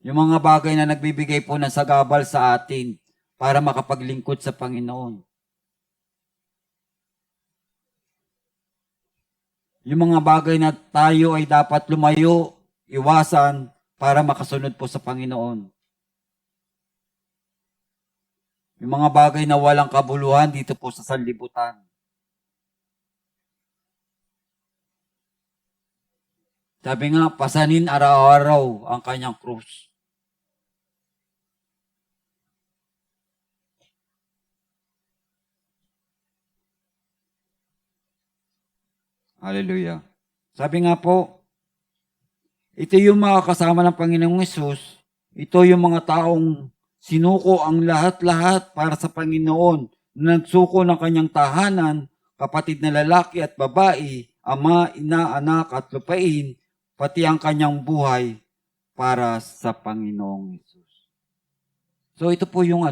Yung mga bagay na nagbibigay po ng sagabal sa atin para makapaglingkod sa Panginoon. Yung mga bagay na tayo ay dapat lumayo, iwasan, para makasunod po sa Panginoon. Yung mga bagay na walang kabuluhan dito po sa sanlibutan. Sabi nga, pasanin araw-araw ang kanyang krus. Hallelujah. Sabi nga po, ito yung mga kasama ng Panginoong Hesus. Ito yung mga taong sinuko ang lahat-lahat para sa Panginoon. Nagsuko ng kanyang tahanan, kapatid na lalaki at babae, ama, ina, anak at lupain, pati ang kanyang buhay para sa Panginoong Hesus. So ito po yung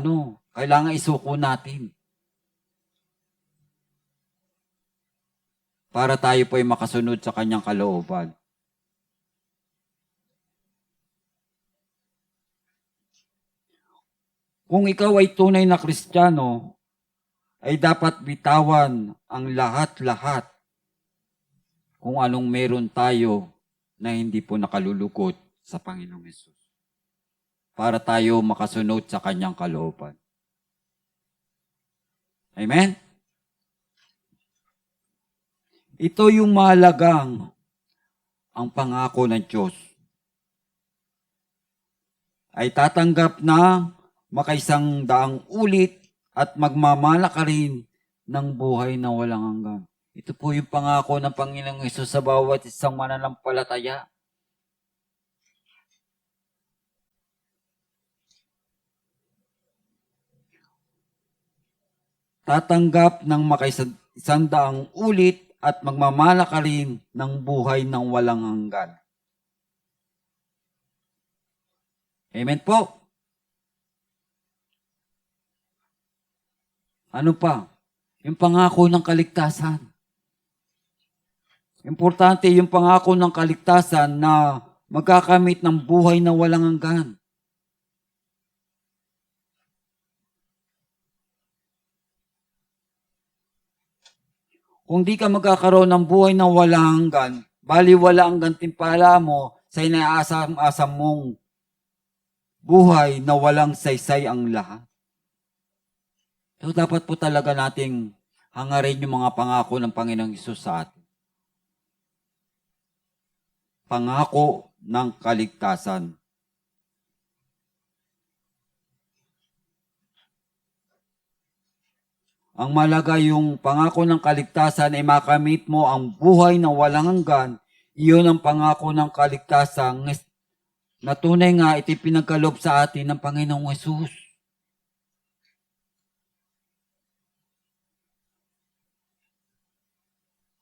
kailangan isuko natin. Para tayo po ay makasunod sa kanyang kalooban. Kung ikaw ay tunay na Kristiyano, ay dapat bitawan ang lahat-lahat kung anong meron tayo na hindi po nakalulukot sa Panginoong Hesus. Para tayo makasunod sa kanyang kalooban. Amen? Ito yung mahalagang ang pangako ng Diyos. Ay tatanggap na makaisang daang ulit at magmamala ka rin ng buhay na walang hanggan. Ito po yung pangako ng Panginoong Hesus sa bawat isang mananampalataya. Tatanggap ng makaisang daang ulit at magmamala ka rin ng buhay ng walang hanggan. Amen po. Ano pa? Yung pangako ng kaligtasan. Importante yung pangako ng kaligtasan na magkakamit ng buhay na walang hanggan. Kung di ka magkakaroon ng buhay na walang hanggan, baliwala ang gantimpala mo sa inaasam-asam mong buhay na walang saysay ang lahat. So dapat po talaga nating hangarin yung mga pangako ng Panginoong Hesus sa atin. Pangako ng kaligtasan. Ang malaga yung pangako ng kaligtasan ay makamit mo ang buhay na walang hanggan. Iyon ang pangako ng kaligtasan na tunay nga itipinagkaloob sa atin ng Panginoong Hesus.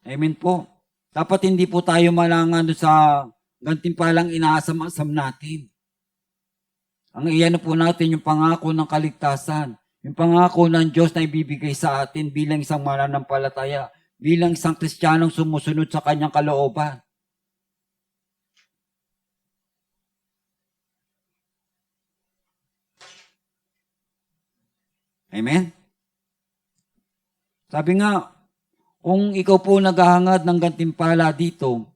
Amen po. Dapat hindi po tayo malangan sa gantimpalang inaasam-asam natin. Ang iyan po natin yung pangako ng kaligtasan. Yung pangako ng Diyos na ibibigay sa atin bilang isang mananampalataya, bilang isang Kristiyanong sumusunod sa kanyang kalooban. Amen? Sabi nga, kung ikaw po naghahangad ng gantimpala dito,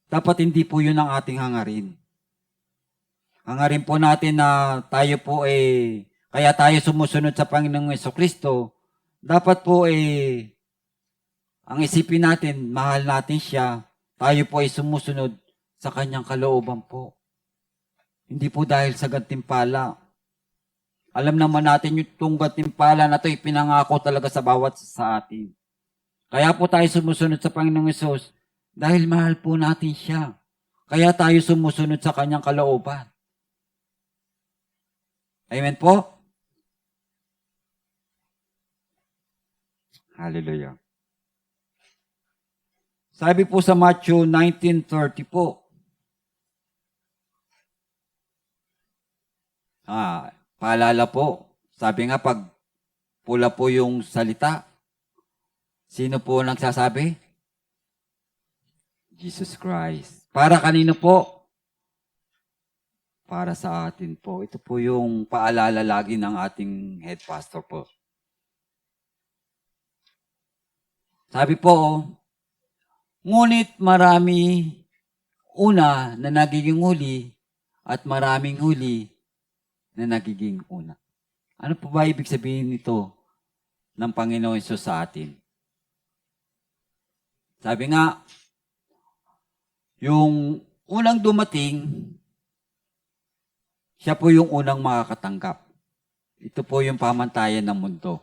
dapat hindi po yun ang ating hangarin. Hangarin po natin na tayo po kaya tayo sumusunod sa Panginoong Jesucristo, dapat po ang isipin natin, mahal natin siya, tayo po sumusunod sa kanyang kalooban po. Hindi po dahil sa gantimpala. Alam naman natin yung gantimpala na ito ipinangako talaga sa bawat sa atin. Kaya po tayo sumusunod sa Panginoong Hesus dahil mahal po natin siya. Kaya tayo sumusunod sa kanyang kalooban. Amen po? Hallelujah. Sabi po sa Matthew 19:30 po, paalala po, sabi nga pag pula po yung salita, sino po nagsasabi? Jesus Christ. Para kanino po? Para sa atin po. Ito po yung paalala lagi ng ating head pastor po. Sabi po, ngunit marami una na nagiging huli at maraming huli na nagiging una. Ano po ba ibig sabihin nito ng Panginoon Hesus sa atin? Sabi nga, yung unang dumating, siya po yung unang makakatanggap. Ito po yung pamantayan ng mundo.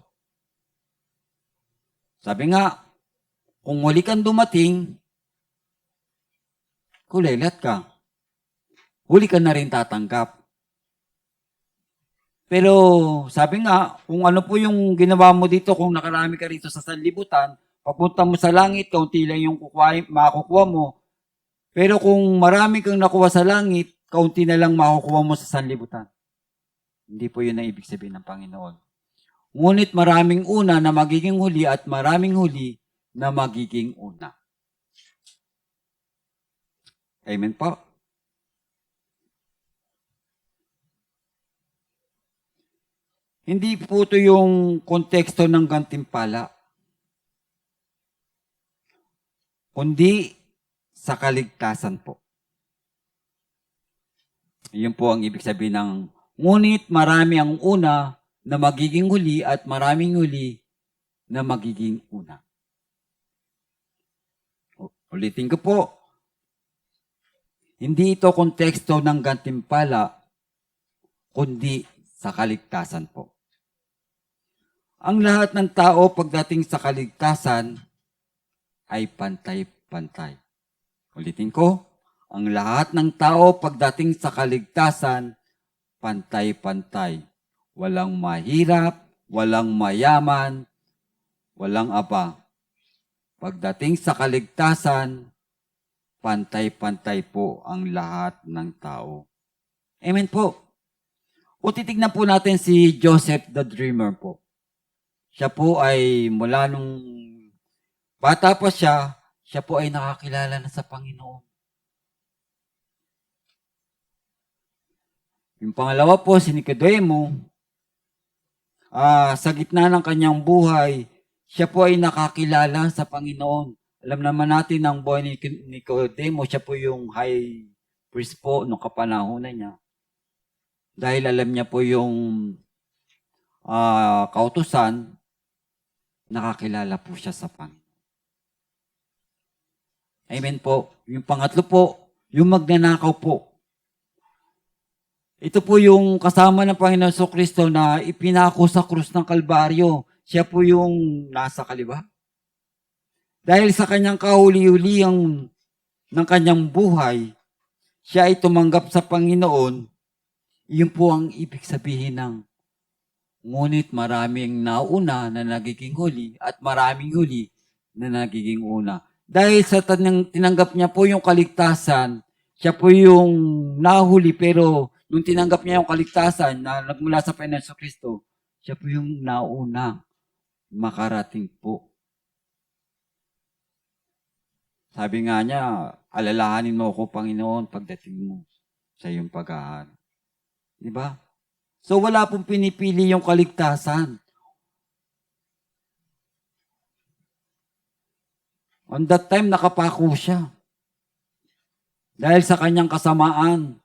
Sabi nga, kung huli kang dumating, kulelat ka. Huli ka na rin tatanggap. Pero sabi nga, kung ano po yung ginawa mo dito, kung nakarami ka rito sa sanlibutan, papunta mo sa langit, kaunti lang yung makukuha mo. Pero kung marami kang nakuha sa langit, kaunti na lang makukuha mo sa sanlibutan. Hindi po yun ang ibig sabihin ng Panginoon. Ngunit maraming una na magiging huli at maraming huli na magiging una. Amen po. Hindi po ito yung konteksto ng gantimpala, kundi sa kaligtasan po. Yun po ang ibig sabihin ng ngunit marami ang una na magiging huli at maraming huli na magiging una. Ulitin ko po, hindi ito konteksto ng gantimpala, kundi sa kaligtasan po. Ang lahat ng tao pagdating sa kaligtasan ay pantay-pantay. Ulitin ko, ang lahat ng tao pagdating sa kaligtasan, pantay-pantay. Walang mahirap, walang mayaman, walang apa. Pagdating sa kaligtasan, pantay-pantay po ang lahat ng tao. Amen po. O titignan po natin si Joseph the Dreamer po. Siya po ay mula nung bata pa siya po ay nakakilala na sa Panginoon. Yung pangalawa po, si Nicodemo, sa gitna ng kanyang buhay, siya po ay nakakilala sa Panginoon. Alam naman natin ang buhay ni Nicodemo, siya po yung high priest po noong kapanahonan niya. Dahil alam niya po yung kautusan, nakakilala po siya sa Panginoon. Amen po. Yung pangatlo po, yung magnanakaw po. Ito po yung kasama ng Panginoon Kristo na ipinako sa krus ng Kalbaryo. Siya po yung nasa kaliwa. Dahil sa kanyang kahuli-huli ng kanyang buhay, siya ay tumanggap sa Panginoon. Yun po ang ibig sabihin ng ngunit maraming nauna na nagiging huli at maraming huli na nagiging una. Dahil sa tinanggap niya po yung kaligtasan, siya po yung nahuli pero nung tinanggap niya yung kaligtasan na nagmula sa Panginoon Kristo, siya po yung nauna makarating po. Sabi nga niya, alalahanin mo ako, Panginoon, pagdating mo sa iyong pag-aaral. Di ba? So wala pong pinipili yung kaligtasan. On that time, nakapako siya. Dahil sa kanyang kasamaan,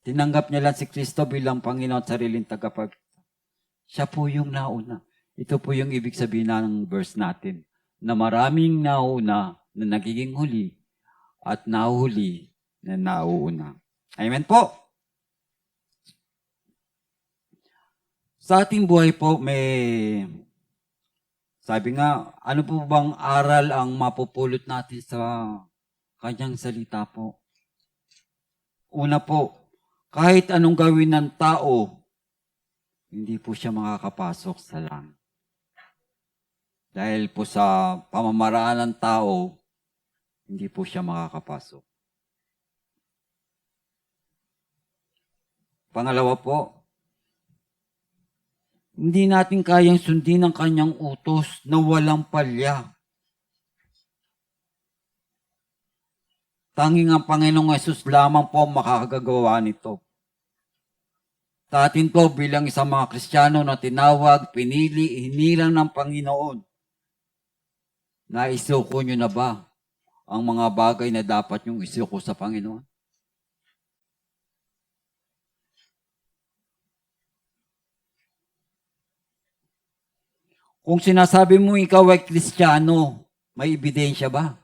tinanggap niya lang si Kristo bilang Panginoon at sariling tagapagligtas. Siya po yung nauna. Ito po yung ibig sabihin ng verse natin, na maraming nauna na nagiging huli at nahuli na nauuna. Amen po. Sa ating buhay po, sabi nga, ano po bang aral ang mapupulot natin sa kanyang salita po? Una po, kahit anong gawin ng tao, hindi po siya makakapasok sa langit. Dahil po sa pamamaraan ng tao, hindi po siya makakapasok. Pangalawa po, hindi natin kayang sundin ang kanyang utos na walang palya. Tanging ang Panginoong Yesus lamang po makakagawa nito. Sa atin po bilang isang mga Kristiyano na tinawag, pinili, hinilang ng Panginoon, naisuko nyo na ba ang mga bagay na dapat nyong isuko sa Panginoon? Kung sinasabi mo ikaw ay Kristiyano, may ebidensya ba?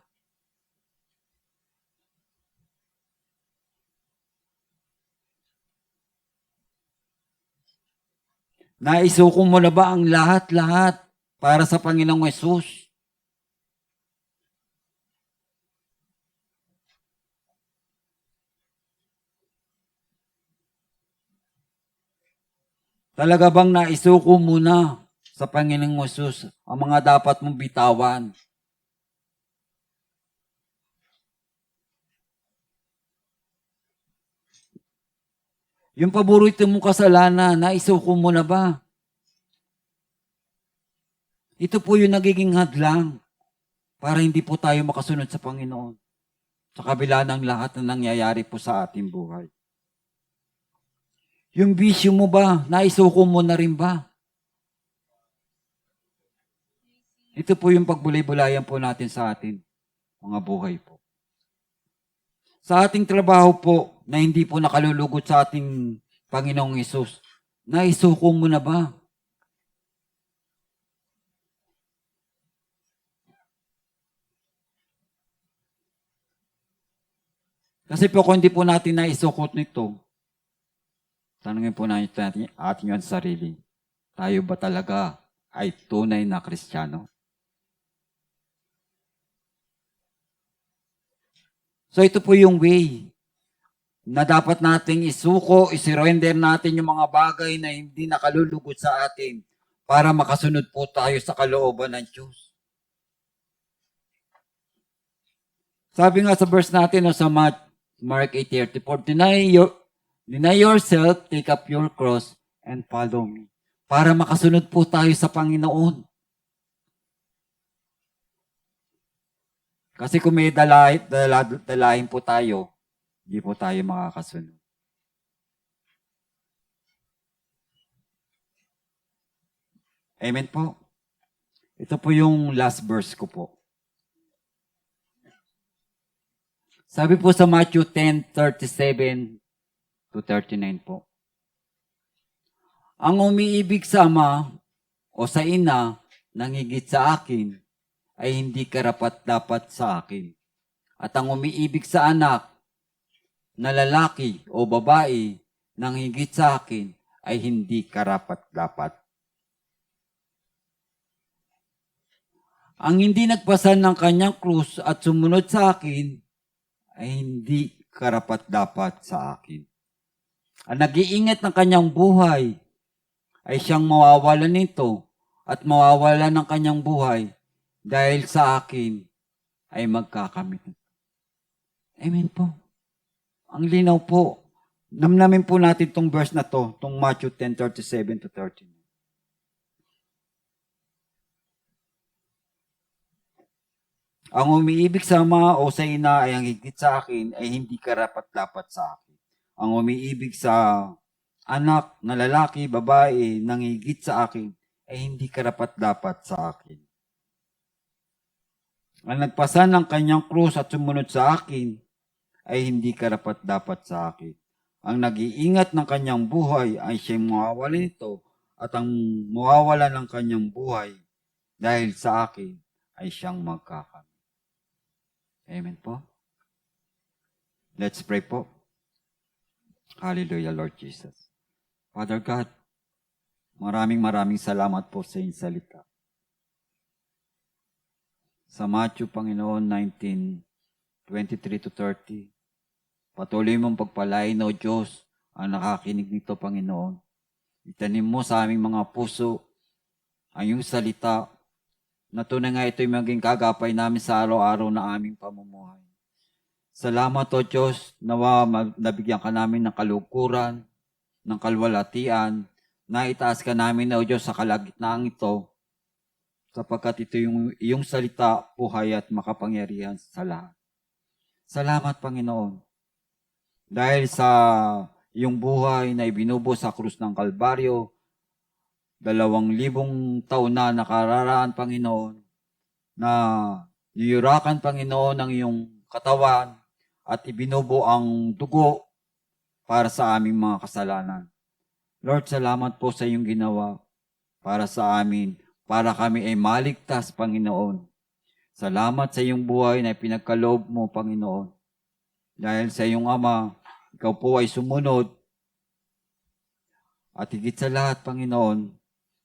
Naisuko mo na ba ang lahat-lahat para sa Panginoong Yesus? Talaga bang naisuko mo na sa Panginoong Yesus ang mga dapat mong bitawan? Yung paborito mong kasalanan, naisuko mo na ba? Ito po yung nagiging hadlang para hindi po tayo makasunod sa Panginoon sa kabila ng lahat na nangyayari po sa ating buhay. Yung bisyo mo ba, naisuko mo na rin ba? Ito po yung pagbulay-bulayan po natin sa atin, mga buhay po. Sa ating trabaho po, na hindi po nakalulugot sa ating Panginoong Hesus, naisuko mo na ba? Kasi po kung hindi po natin naisukot nito, tanungin po natin ating yung sarili, tayo ba talaga ay tunay na Kristiyano? So ito po yung way na dapat nating isuko, isirender natin yung mga bagay na hindi nakalulugot sa atin para makasunod po tayo sa kalooban ng Diyos. Sabi nga sa verse natin sa Mark 8:34, deny yourself, take up your cross, and follow me. Para makasunod po tayo sa Panginoon. Kasi kung may dalahin po tayo, hindi po tayo makakasunod. Amen po. Ito po yung last verse ko po. Sabi po sa Matthew 10:37 to 39 po. Ang umiibig sa Ama o sa ina nang higit sa akin ay hindi karapat-dapat sa akin. At ang umiibig sa anak na lalaki o babae nang higit sa akin ay hindi karapat-dapat. Ang hindi nagpasan ng kanyang krus at sumunod sa akin ay hindi karapat-dapat sa akin. Ang nag-iingat ng kanyang buhay ay siyang mawawalan nito at mawawalan ng kanyang buhay dahil sa akin ay magkakamit. Amen po. Ang linaw po. Namnamin po natin tong verse na to, tong Matthew 10:37 to 13. Ang umiibig sa ama o sa ina ay ang higit sa akin ay hindi karapat-dapat sa akin. Ang umiibig sa anak na lalaki, babae, nang higit sa akin ay hindi karapat-dapat sa akin. Ang nagpasan ng kanyang krus at sumunod sa akin ay hindi karapat-dapat sa akin. Ang nag-iingat ng kanyang buhay ay siyang mawawala nito at ang mawawala ng kanyang buhay dahil sa akin ay siyang magkakamit. Amen po. Let's pray po. Hallelujah, Lord Jesus. Father God, maraming salamat po sa iyong salita. Sa Matthew, Panginoon, 19:23 to 30, patuloy mong pagpalain, O Diyos, ang nakakinig nito, Panginoon. Itanim mo sa aming mga puso ang iyong salita na tunay nga ito'y maging kagapay namin sa araw-araw na aming pamumuhay. Salamat, O Diyos, nawa nabigyan ka namin ng kalukuran, ng kalwalatian, na itaas ka namin, O Diyos, sa kalagitnaan ito, sapagkat ito yung iyong salita, buhay at makapangyarihan sa lahat. Salamat, Panginoon, dahil sa iyong buhay na ibinubo sa krus ng Kalbaryo, 2,000 taon na nakararaan, Panginoon, na niyurakan, Panginoon, ang iyong katawan at ibinubo ang dugo para sa aming mga kasalanan. Lord, salamat po sa iyong ginawa para sa amin, para kami ay maligtas, Panginoon. Salamat sa iyong buhay na pinagkaloob mo, Panginoon. Dahil sa iyong Ama, ikaw po ay sumunod. At higit sa lahat, Panginoon,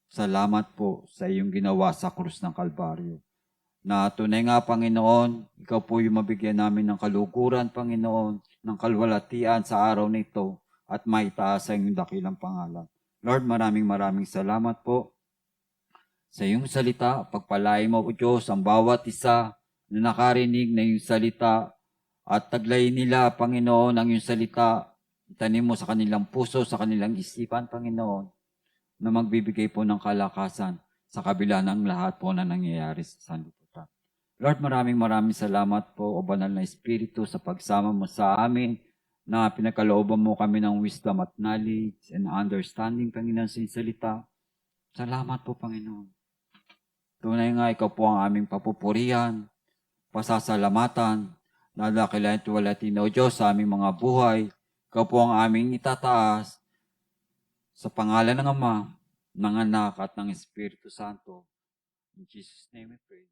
salamat po sa iyong ginawa sa krus ng Kalbaryo. Na tunay nga, Panginoon, ikaw po yung mabigyan namin ng kalukuran, Panginoon, ng kalwalatian sa araw nito at maitaas sa iyong dakilang pangalan. Lord, maraming salamat po sa iyong salita. Pagpalain mo, O Diyos, ang bawat isa na nakarinig na iyong salita at taglayin nila, Panginoon, ang iyong salita. Itanim mo sa kanilang puso, sa kanilang isipan, Panginoon, na magbibigay po ng kalakasan sa kabila ng lahat po na nangyayari sa sanlibutan. Lord, maraming salamat po, O Banal na Espiritu, sa pagsama mo sa amin, na pinagkalooban mo kami ng wisdom at knowledge and understanding, Panginoon, sa iyong salita. Salamat po, Panginoon. Tunay nga, ikaw po ang aming papupurihan, pasasalamatan, nadakilain tuwalatin, O Diyos, sa aming mga buhay. Ikaw po ang aming itataas sa pangalan ng Ama, ng Anak at ng Espiritu Santo. In Jesus' name we pray.